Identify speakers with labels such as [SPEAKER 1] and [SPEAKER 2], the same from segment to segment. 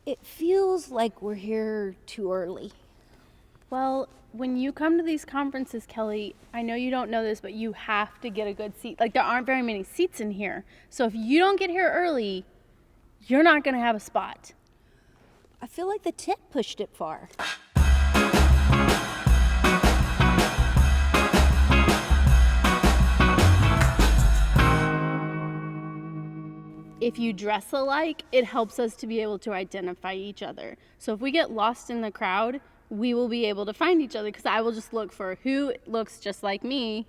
[SPEAKER 1] It feels like we're here too early.
[SPEAKER 2] Well, when you come to these conferences, Kelly, I know you don't know this, but you have to get a good seat. Like, there aren't very many seats in here. So if you don't get here early, you're not going to have a spot.
[SPEAKER 1] I feel like the tent pushed it far.
[SPEAKER 2] If you dress alike, it helps us to be able to identify each other. So if we get lost in the crowd, we will be able to find each other because I will just look for who looks just like me,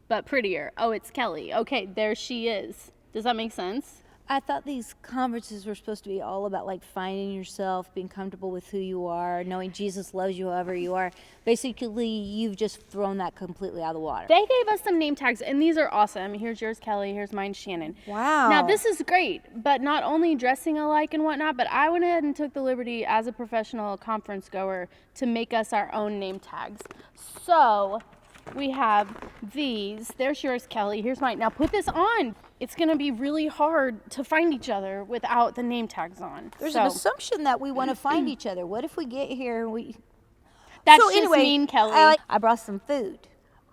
[SPEAKER 2] but prettier. Oh, it's Kelly. Okay, there she is. Does that make sense?
[SPEAKER 1] I thought these conferences were supposed to be all about like finding yourself, being comfortable with who you are, knowing Jesus loves you however you are. Basically, you've just thrown that completely out of the water.
[SPEAKER 2] They gave us some name tags, and these are awesome. Here's yours, Kelly. Here's mine, Shannon.
[SPEAKER 1] Wow.
[SPEAKER 2] Now, this is great, but not only dressing alike and whatnot, but I went ahead and took the liberty as a professional conference goer to make us our own name tags. So we have these. There's yours, Kelly. Here's mine. Now put this on. It's going to be really hard to find each other without the name tags on.
[SPEAKER 1] There's an assumption that we want to find each other. What if we get here and we...
[SPEAKER 2] That's so just anyway, mean, Kelly.
[SPEAKER 1] I brought some food.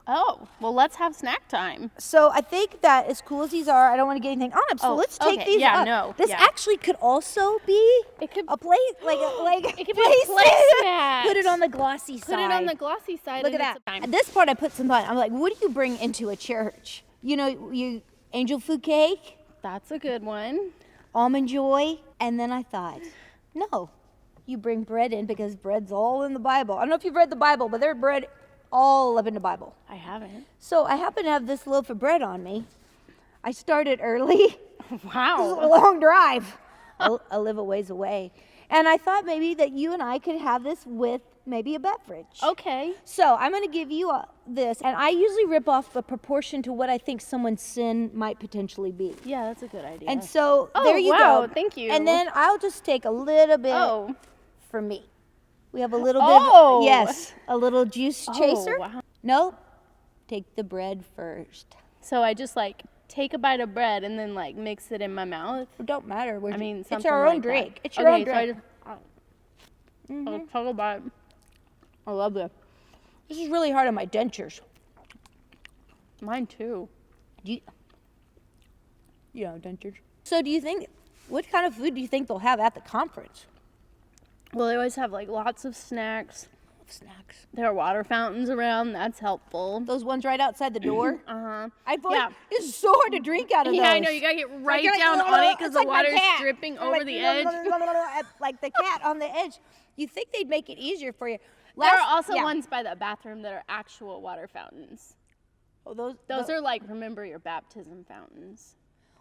[SPEAKER 2] Oh, well, let's have snack time.
[SPEAKER 1] So I think that as cool as these are, I don't want to get anything on them. So let's take these up.
[SPEAKER 2] No.
[SPEAKER 1] This actually could also be a plate,
[SPEAKER 2] it could be a placemat.
[SPEAKER 1] Put it on the glossy side.
[SPEAKER 2] Put it on the glossy side.
[SPEAKER 1] Look at that. At this part, I put some thought. I'm like, what do you bring into a church? You know, you angel food cake.
[SPEAKER 2] That's a good one.
[SPEAKER 1] Almond joy. And then I thought, no, you bring bread in because bread's all in the Bible. I don't know if you've read the Bible, but there's bread all up in the Bible.
[SPEAKER 2] I haven't.
[SPEAKER 1] So I happen to have this loaf of bread on me. I started early.
[SPEAKER 2] Wow.
[SPEAKER 1] This is a long drive. I live a ways away. And I thought maybe that you and I could have this with maybe a beverage.
[SPEAKER 2] Okay.
[SPEAKER 1] So I'm going to give you this, and I usually rip off a proportion to what I think someone's sin might potentially be.
[SPEAKER 2] Yeah, that's a good idea.
[SPEAKER 1] And so there you go.
[SPEAKER 2] Thank you.
[SPEAKER 1] And then I'll just take a little bit for me. We have a little bit, a little juice chaser.
[SPEAKER 2] Wow.
[SPEAKER 1] Nope, take the bread first.
[SPEAKER 2] So I just take a bite of bread and then mix it in my mouth.
[SPEAKER 1] It don't matter.
[SPEAKER 2] It's
[SPEAKER 1] our own drink. It's your own drink.
[SPEAKER 2] So I'll talk about it. I love this.
[SPEAKER 1] This is really hard on my dentures.
[SPEAKER 2] Mine too.
[SPEAKER 1] You know, dentures. So what kind of food do you think they'll have at the conference?
[SPEAKER 2] Well, they always have lots of snacks.
[SPEAKER 1] Snacks.
[SPEAKER 2] There are water fountains around. That's helpful.
[SPEAKER 1] Those ones right outside the door?
[SPEAKER 2] Uh-huh.
[SPEAKER 1] I thought it's so hard to drink out of those.
[SPEAKER 2] Yeah, I know. You got to get right down on it because the water's dripping over the edge.
[SPEAKER 1] Like the cat on the edge. You think they'd make it easier for you.
[SPEAKER 2] There are also ones by the bathroom that are actual water fountains.
[SPEAKER 1] Oh,
[SPEAKER 2] those are remember your baptism fountains.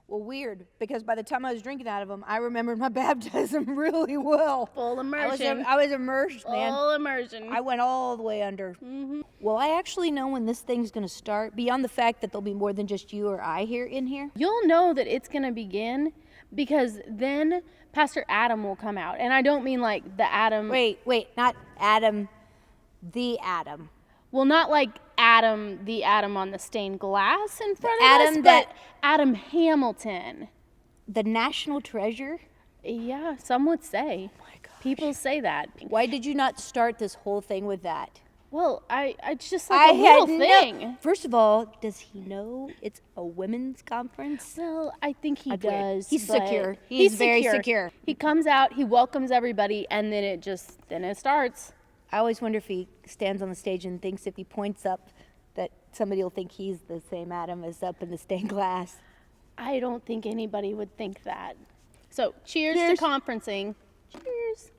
[SPEAKER 1] Well, weird, because by the time I was drinking out of them, I remembered my baptism really well.
[SPEAKER 2] Full immersion.
[SPEAKER 1] I was immersed, man.
[SPEAKER 2] Full immersion.
[SPEAKER 1] I went all the way under.
[SPEAKER 2] Mm-hmm.
[SPEAKER 1] Well, I actually know when this thing's going to start, beyond the fact that there'll be more than just you or I in here.
[SPEAKER 2] You'll know that it's going to begin because then Pastor Adam will come out. And I don't mean the Adam.
[SPEAKER 1] Wait, not Adam, the Adam.
[SPEAKER 2] Well, not Adam, the Adam on the stained glass in front of us, but Adam Hamilton.
[SPEAKER 1] The national treasure?
[SPEAKER 2] Yeah, some would say.
[SPEAKER 1] Oh my gosh.
[SPEAKER 2] People say that.
[SPEAKER 1] Why did you not start this whole thing with that?
[SPEAKER 2] Well, it's just a little thing.
[SPEAKER 1] First of all, does he know it's a women's conference?
[SPEAKER 2] Well, I think he does.
[SPEAKER 1] He's secure. He's very secure.
[SPEAKER 2] He comes out, he welcomes everybody, and then it starts.
[SPEAKER 1] I always wonder if he stands on the stage and thinks if he points up that somebody will think he's the same Adam as up in the stained glass.
[SPEAKER 2] I don't think anybody would think that. So, cheers to conferencing. Cheers.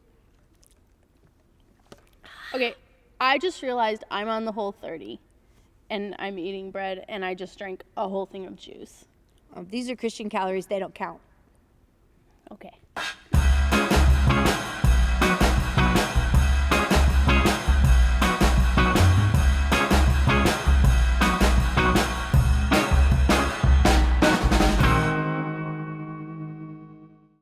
[SPEAKER 2] Okay, I just realized I'm on the Whole30 and I'm eating bread and I just drank a whole thing of juice.
[SPEAKER 1] These are Christian calories. They don't count.
[SPEAKER 2] Okay.